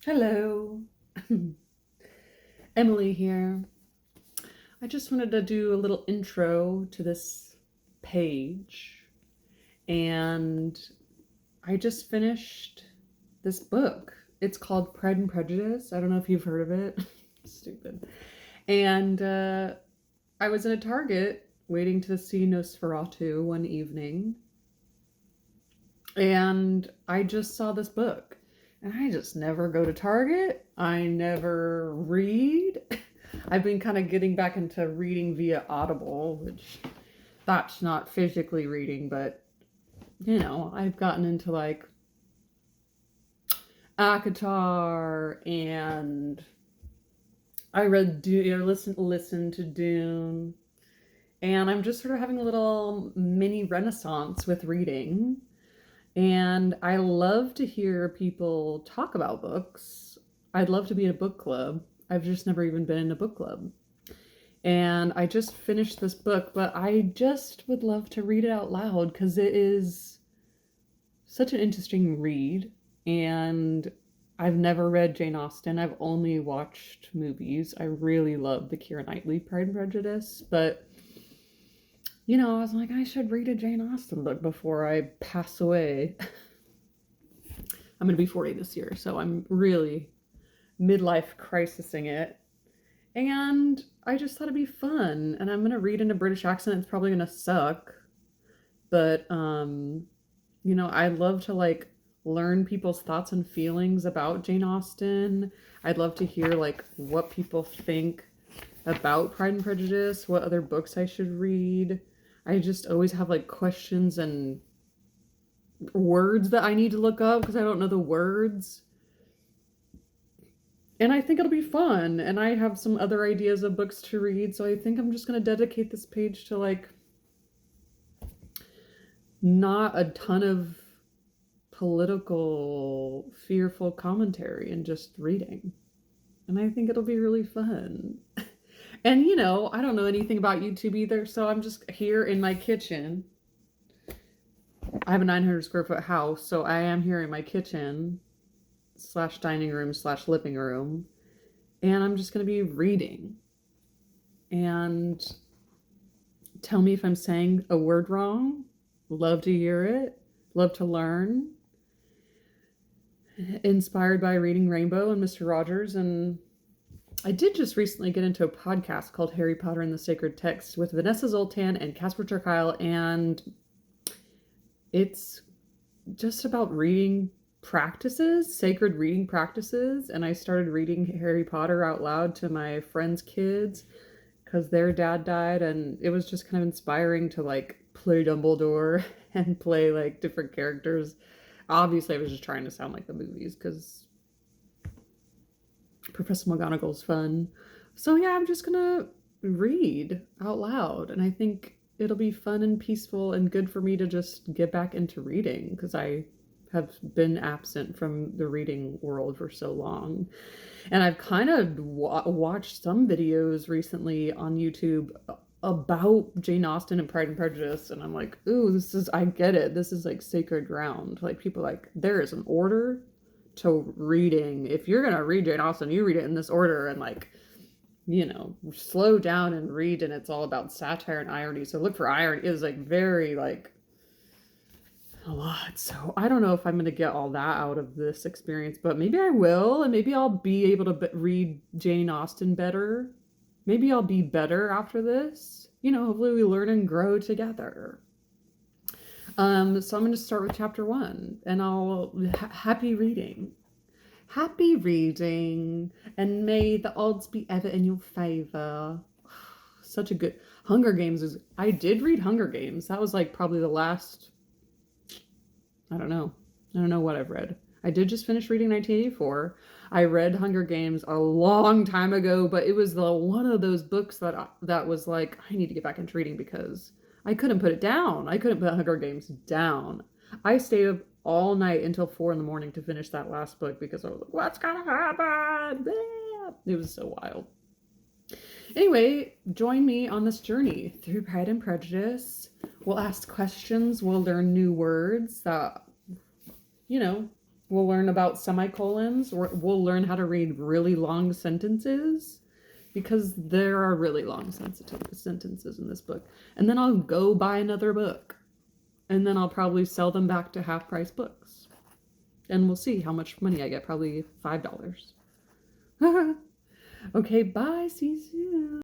Hello, Emily here. I just wanted to do a little intro to this page, and I just finished this book. It's called Pride and Prejudice. I don't know if you've heard of it. Stupid. And I was in a Target waiting to see Nosferatu one evening, and I just saw this book. And I just never go to Target. I never read. I've been kind of getting back into reading via Audible, which that's not physically reading, but I've gotten into like ACOTAR, and I read listen to Dune, and I'm just sort of having a little mini renaissance with reading. And I love to hear people talk about books. I'd love to be in a book club. I've just never even been in a book club. And I just finished this book, but I just would love to read it out loud because it is such an interesting read. And I've never read Jane Austen. I've only watched movies. I really love the Keira Knightley Pride and Prejudice, but I was like, I should read a Jane Austen book before I pass away. I'm going to be 40 this year, so I'm really midlife crisising it. And I just thought it'd be fun. And I'm going to read in a British accent. It's probably going to suck. But, I love to like learn people's thoughts and feelings about Jane Austen. I'd love to hear like what people think about Pride and Prejudice, what other books I should read. I just always have like questions and words that I need to look up because I don't know the words. And I think it'll be fun. And I have some other ideas of books to read, so I think I'm just going to dedicate this page to like not a ton of political, fearful commentary and just reading. And I think it'll be really fun. And I don't know anything about YouTube either, so I'm just here in my kitchen. I have a 900 square foot house, so I am here in my kitchen / dining room / living room, and I'm just going to be reading. And tell me if I'm saying a word wrong. Love to hear it. Love to learn. Inspired by reading Rainbow and Mr. Rogers, and I did just recently get into a podcast called Harry Potter and the Sacred Text with Vanessa Zoltan and Casper ter Kuile, and it's just about reading practices, sacred reading practices. And I started reading Harry Potter out loud to my friends' kids because their dad died, and it was just kind of inspiring to like play Dumbledore and play like different characters. Obviously, I was just trying to sound like the movies because Professor McGonagall's fun. So yeah, I'm just gonna read out loud, and I think it'll be fun and peaceful and good for me to just get back into reading because I have been absent from the reading world for so long. And I've kind of watched some videos recently on YouTube about Jane Austen and Pride and Prejudice, and I'm like, ooh, I get it. This is like sacred ground. Like people like, there is an order to reading. If you're gonna read Jane Austen, you read it in this order, and like, slow down and read, and it's all about satire and irony. So look for irony. It was like very like a lot. So I don't know if I'm gonna get all that out of this experience, but maybe I will, and maybe I'll be able to read Jane Austen better. Maybe I'll be better after this. Hopefully we learn and grow together. So I'm going to start with chapter 1, and happy reading. Happy reading, and may the odds be ever in your favor. Such a good Hunger Games I did read Hunger Games. That was like probably the last, I don't know what I've read. I did just finish reading 1984. I read Hunger Games a long time ago, but it was one of those books that was like, I need to get back into reading because I couldn't put it down. I couldn't put Hunger Games down. I stayed up all night until 4 a.m. to finish that last book because I was like, what's gonna happen? It was so wild. Anyway, join me on this journey through Pride and Prejudice. We'll ask questions. We'll learn new words that, We'll learn about semicolons. We'll learn how to read really long sentences because there are really long sentences in this book. And then I'll go buy another book. And then I'll probably sell them back to half price books. And we'll see how much money I get. Probably $5. Okay, bye. See you soon.